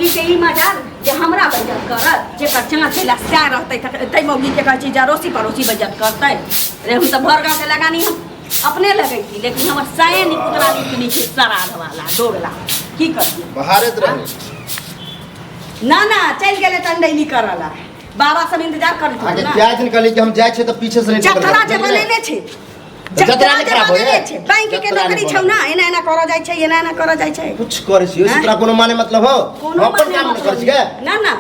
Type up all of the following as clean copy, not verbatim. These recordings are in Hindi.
मौगी के ई मजाल जे हमरा बेइज्जत करत जे पर चांच से लस्या रहतै तै मौगी के कहै छी जरोसी पड़ोसी बेइज्जत करतै रे हम त भर गांव के लगानी हम अपने लगैती लेकिन हमर साए नि पुतरा नि नीचे सराध वाला डोगला की करती बहारत रहे ना ना चल गेले त नहीं करला बाबा सब इंतजार करत आगे क्या दिन कहली कि हम जाय छै त पीछे से नहीं चतरा जे बनेले छै जतरा नहीं खराब होय बैंक के नौकरी छौ ना एना एना कर जाय छै एना एना कर जाय छै कुछ करे छी ओसे तोरा कोनो माने मतलब हो अपन काम कर छी के ना ना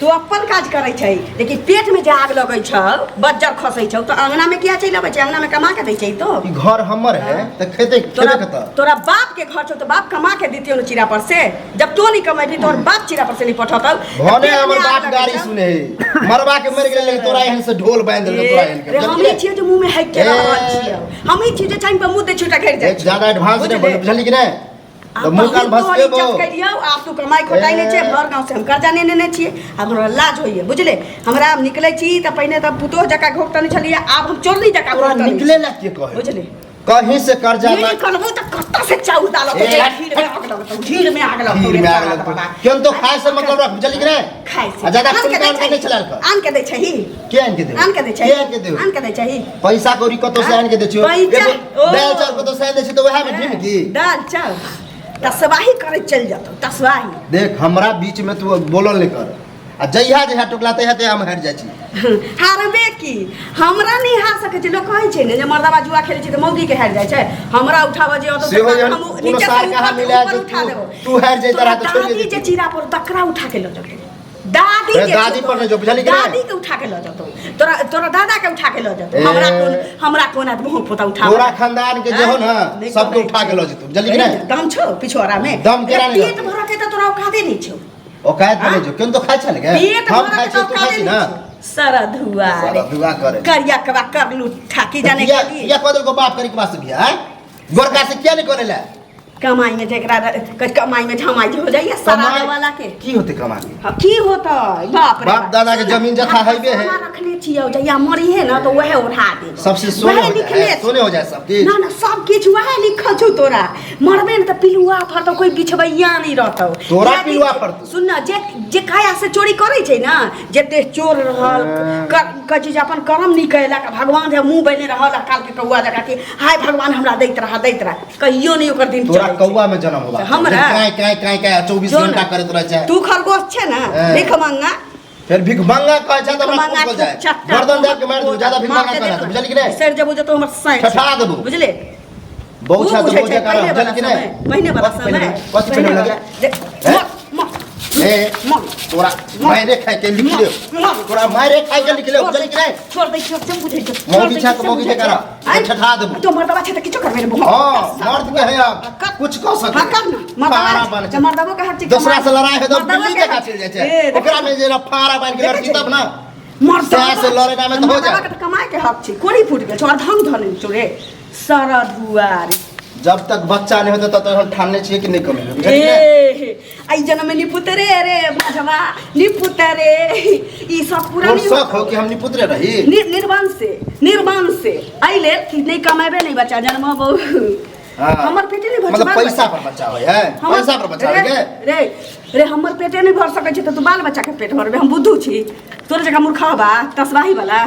तू अपन काज करे छै लेकिन पेट में जे आग लगै छौ बज्जर खसै छौ त अंगना में किया चलि आबै छै अंगना में कमा के दै छै तो ई घर हमर है त खेते खेबे कत तोरा बाप के घर छौ त बाप कमा के दितियो न चिरा पर से जब तू नहीं कमेबी तोर बाप चिरा पर से नहीं पठतौ भने हमर बाप गाड़ी सुने मरवा के मर गेले लेकिन तोरा एहन से ढोल बांध देलक तोरा एहन के हम ही छियै जे मुंह में हैक के रहल छियै हम ही छियै जे टाइम पर मुंह दे छुटा घेर जाय ज्यादा एडवांस नहीं बोल बुझली कि नहीं तो मुंह कान भस के बो आप तू कमाई खोटाई नै छै घर गांव से हम कर्जा नै नेने छियै हमरा लाज होइए बुझले हमरा हम निकलै छी त पहिने त पुतो जका घोकतनी छलिए आब हम चोरनी जका तोरा निकले ला के कहे बुझले कहीं से कर्जा नहीं करबो त कत्ता से चाउ डालो तो ढीर में आग लगतो क्यों तो खाए से मतलब रख बुझली कि नहीं खाए से ज्यादा खून कान के नहीं चलाल कर आन के दे छही के आन के दे आन के दे छही आन के दे आन के दे छही पैसा कौड़ी कतो से आन के दे छियो दाल चावल कतो से दे छी तो वह में ढीम की दाल चावल तसवाही करे चल जातो तसवाही देख हमरा बीच में तू बोलल नहीं कर आ जइहा जइहा टोकलाते हते हम हार जाय छी हारबे की हमरा नहीं हार सके छै लोग कहै छै ने जे मर्दावा जुआ खेलै छै त मौगी के हार जाय छै हमरा उठाबे जे ओतो हम नीचे से कहां मिला तू हार जाय तरा तो छोड़ दे जे चीरा पर तकरा उठा के ल जतो दादी पर न जो बुझली कि दादी के उठा के ल जतो तोरा तोरा दादा के उठा के ल जतो हमरा कोन मुंह पोता उठा तोरा खानदान के जे हो ना सबके उठा के ल जतो बुझली कि नहीं दम छो पिछोरा में दम केरा नहीं पेट भर के त तोरा औकाते नहीं छो औकात बने जो क्यों तो खाय छल के हम खाय छी तू खाय छी ना सरधुआ करे करिया कबा कर लू ठाकी जाने के या कदर को बाप करी के वास्ते बिया है गोरका से क्या नहीं करेला कमाई में जेकरा कमाई में झमाई हो जाइए सराद वाला के की होते कमाई हां की होता बाप रे बाप दादा के जमीन जथा हइबे है रखने छियो जइया मरी है ना तो वह उठा दे सबसे सोने हो जाए सोने हो जाए सब की ना ना सब किछ वह लिखल छ तोरा मरबे न त पिलुआ फर तो कोई बिछबैया नहीं रहतौ तोरा पिलुआ फर सुन ना जे काया से चोरी करे छै ना जते चोर रहल क चीज अपन कर्म नहीं कैला का भगवान जे मुंह बने रहल काल के कौआ जका के हाय भगवान हमरा दैत रहा कहियो नहीं ओकर दिन तोरा कौआ में जन्म होबा हमरा काय 24 घंटा करत रह जाए तू खरगोश छै ना भीख मांगा फिर भीख मांगा कह छ त हमरा कुछ हो जाए गर्दन दे के मार दू ज्यादा भीख मांगा कर बुझली कि नहीं सर जब तो हमर साइ ठठा देबो बुझले बहुत छा तो जे कर बुझली कि नहीं महीने वाला समय कथि पहले लगे ए तोरा मारे खाय के लिख ले तोरा मारे खाय के लिख ले बुझली कि नहीं छोड़ दे छोड़ तुम बुझे छ मौगी छा के मौगी के करा ठठा देबो तो मर्दवा छ त किछो करबे न हां मर्द के है आप कुछ कह सके हां कर ना मर्दवा के हर चीज दूसरा से लड़ाई है तो बिल्ली जगह चल जाय छै ओकरा में जे फारा बांध के लड़की तब ना मर्दवा से लड़े में तो हो जाए मर्दवा के कमाई के हक छै कोड़ी फूट गेल छोड़ धंग धने छोरे सरधुआरी जब तक बच्चा नहीं होता तब तक हम ठानने चाहिए कि नहीं कमेंगे बुझलिए ए आई जन्म में निपुतरे रे भजवा निपुतरे ई सब पूरा नहीं शौक हो कि हम निपुतरे रही निर्वाण से आई ले कि नहीं कमाबे नहीं बच्चा जन्म बहु हमर पेटे नहीं भर मतलब पैसा पर बच्चा होय है पैसा पर बच्चा है रे रे हमर पेटे नहीं भर सकै छै त तू बाल बच्चा के पेट भरबे हम बुद्धू छी तोर जगह मूर्खा बा तसवाही वाला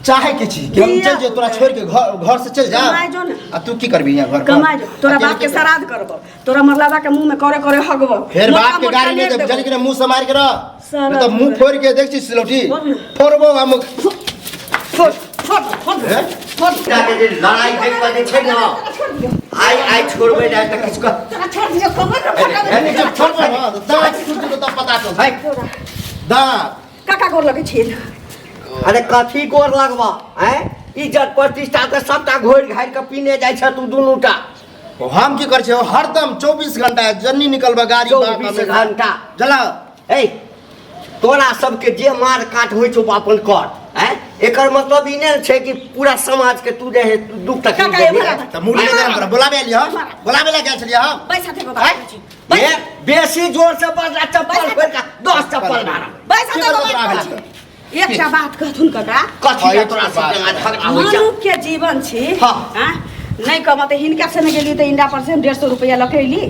चाहे के छी कि हम चल जे तोरा छोड़ के घर से चल जा कमाई जो ना आ तू की करबी यहां घर पर कमाई जो तोरा बाप के श्राद्ध करबो तोरा मरलावा के मुंह में करे हगबो फिर बाप के गाड़ी नहीं दे जल्दी के मुंह से मार के रह तो मुंह फोड़ के देख छी सिलौटी फोड़बो हम फोड़ जाके जे लड़ाई देख पर छै ना आई छोड़बे ना त किसको तोरा छोड़ दियो कमर फटा छोड़बो ना दांत टूट तो पता चल भाई दांत काका गोर लगे छी अरे कथी गोर लगबा हैं इज्जत प्रतिष्ठा के सबटा घोर घार के पीने जाय छ तू दुनुटा हम की कर छै हरदम 24 घंटा जन्नी निकलबा गाड़ी 24 घंटा चला ए तोरा सबके जे मार काट होय छौ अपन कर हैं एकर मतलब ई नै छै कि पूरा समाज के तू जे दुख तकलीफ दे त मुड़ी ले हमरा बुलाबे लियो बुलाबे ला गेल छलिए हम पैसा देबो बाबा ए बेसी जोर से बजा चप्पल फेर का 10 चप्पल मारा पैसा देबो एकटा बात कहथुन कका कथी तोरा सब झगड़ा होय छै मनुष्य के जीवन छी हां नहीं कमा त हिनका से न गेली त इंडा पर से 150 रुपया लखैली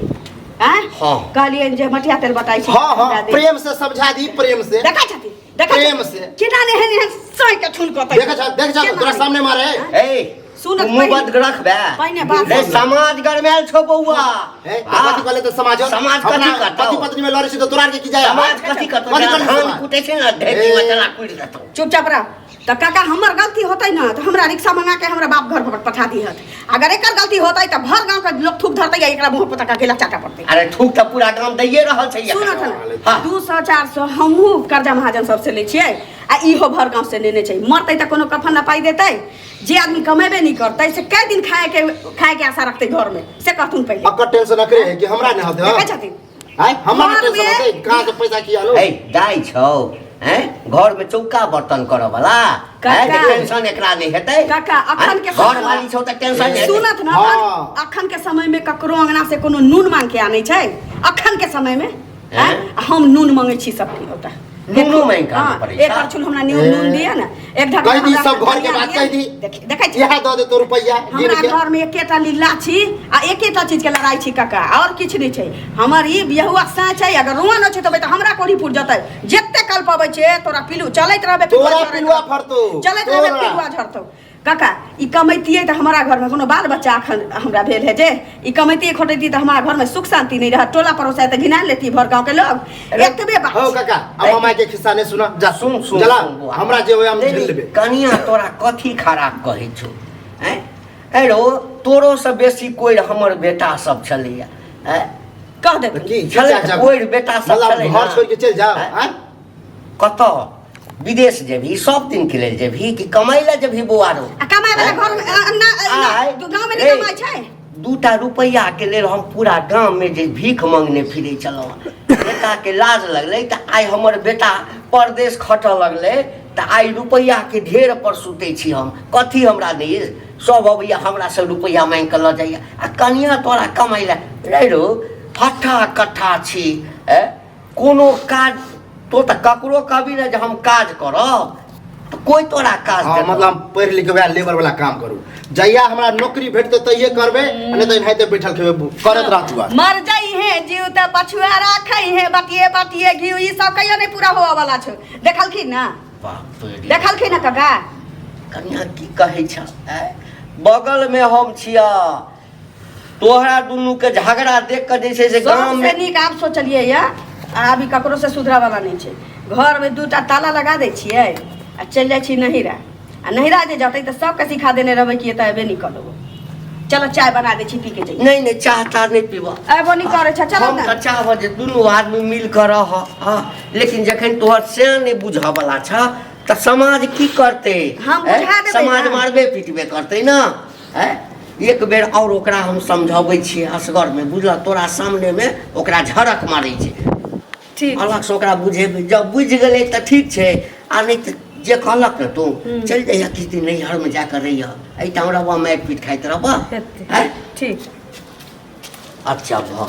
हैं हाँ। कहलिए जे मटिया तेल बताई छी हाँ हाँ प्रेम से समझा दी प्रेम से देखा छथि देखा प्रेम से। केना ने हेन सोई के ठुन को देख जा तोरा सामने मारे ए सुनत मुंह बंद रख बे पहिने बात रे समाज गरमेल छो बउआ ए कथि कहले त समाज कथी करतौ पति पत्नी में लड़े छी तो तोरा के की जाय समाज कथी करतौ कथी करतौ हम समाज? कुटे छै ना ढेकी में चला कुट देतौ चुपचाप रह तो काका हमर गलती होतै ना तो हमरा रिक्शा मंगा के हमरा बाप घर पर पठा दिहत अगर एकर गलती होतै त भर गांव के लोग थूक धरतै या एकरा मुंह पर अकेला चाटा पड़तै अरे थूक त पूरा गांव दैये रहल छै सुनत न हाँ। 200 400 हमहू कर्जा महाजन सबसे ले छियै आ इहो भर गांव से लेने छै मरतै त कोनो कफन ना पाई देतै जे आदमी कमेबे नहीं करतै से कै दिन खाए के आशा रखतै घर में से कहथुन पहिले अकर टेंशन न करे कि हमरा न होते देखै छथिन हां हमरा घर टेंशन में- होते कहां से पैसा की आलो ए दाई छौ हैं घर में चौका बर्तन करऽ वाला काका। टेंशन एकरा नहीं हेतै काका, अखन के घर समय- वाली छौ त टेंशन नहीं सुनत न हाँ। अखन के समय में ककरो अंगना से कोनो नून मांग के आनै छै अखन के समय में हैं? हम नून मांगै छी सबके होता नूनो मांग के आनै पड़ै छै। एक करछुल हमरा नून दिया ना एक ढक्कन कह दी हमरा सब घर के धनिया बात दिया। कह दी देखै छी यह दो दे तो रुपया गिन हमरा के घर में एकेटा लीला छी आ एकेटा चीज के लड़ाई छी काका और किछ नहीं छै हमर ई बियाहुआ सा छै अगर रुआ न छै तबे त हमरा कोरी फुट जतै जत्ते कल पबै छै तोरा पिलू चलैत रहबे तोरा पिलुआ फरतौ चलैत रहबे तोरा। पिलुआ झरतौ काका ई कमैतियै त हमरा घर में कोनो बाल बच्चा अखन हमरा भेल है जे ई कमैतियै खोटैतियै त हमरा घर में सुख शांति नहीं रहत टोला पड़ोसा त घिना लेती भर गांव के लोग एतबे बात हो छै। काका अब माय के खिस्सा ने सुना जा सुन सुन जला सुन बौआ। हमरा जे होय हम नहीं, झेल नहीं, लेबे कनिया तोरा कथी खराब कहै छौ हैं एरो तोरो से बेसी कोई हमर बेटा सब छलैया हैं कह दे की छलै जा कोई बेटा सब मतलब छलै घर छोड़ के चल जाओ हैं? हां कतऽ विदेश जेबही सब दिन के लेल जेबही कि कमाई ले जेबही बौआरो आ कमाए वाला घर में आय, गांव में रे, नहीं कमाई छै 2 रुपया के लेल हम पूरा गांव में जे भीख मांगने फिरे छलहुँ बेटा के लाज लगलै तऽ आइ हमर बेटा परदेश खटऽ लगलै तऽ आइ रुपया के ढेर पर सुतै छी हम कथी हमरा नहीं सब अबैया हमरा से रुपया मांगि कऽ लऽ जाइया आ कनिया तोरा कमाई ले रे रो हट्ठा कट्ठा छी कोनो काज तो तऽ ककरो कहबी ने जे हम काज करब तऽ कोई तोरा काज हां देतौ। मतलब पढ़ लिख के वह लेबर वाला काम करू जइया हमरा नौकरी भेटते तइये करबे नहीं तो इनाते बैठल खेबे करत रहतु आ मर जाई है जीव त पछुआ राखई है बटिए बटिए घी ई सब कहियो नहीं पूरा होवा वाला छ देखलखिन ना बाप रे। देखलखिन ना काका कन्या की कहै छ बगल में हम छिया तोहरा दुनू के झगड़ा देख के जे छै से गांव सबसे में नीक आप सोचलिए या अभी ककरो से सुधरा वाला नहीं छै घर में 2टा ताला लगा दै छियै आ चल जाइ छी नहिरा आ नहिरा जे जतै त सबके सिखा देने रहबै कि एतऽ एबे नहीं करबो चलो चाय बना दै छी पी के जाइए नहीं नहीं चाहता नहीं पीबा एबो नहीं करे छ चलो हम ना तऽ चाहब जे दुनू आदमी मिल कर रह लेकिन जखन तोहर से नहीं बुझ वाला छ तऽ समाज की करते हम बुझा देबै समाज ना। मारबे पीटबे करते ना एक बेर और ओकरा हम समझाबै छियै असगर में बुझल तोरा सामने में ओकरा झड़क मारै छै ठीक अलग से ओकरा बुझेबै जब बुझ गेलै तऽ ठीक छै आ नहीं तऽ जे कहलक ने तू चल जाइया किछु दिन नैहर में जाकर रहिया एहिठाम रहबा मारि पीट खाइत रहबा हेतै। ठीक अच्छा भऽ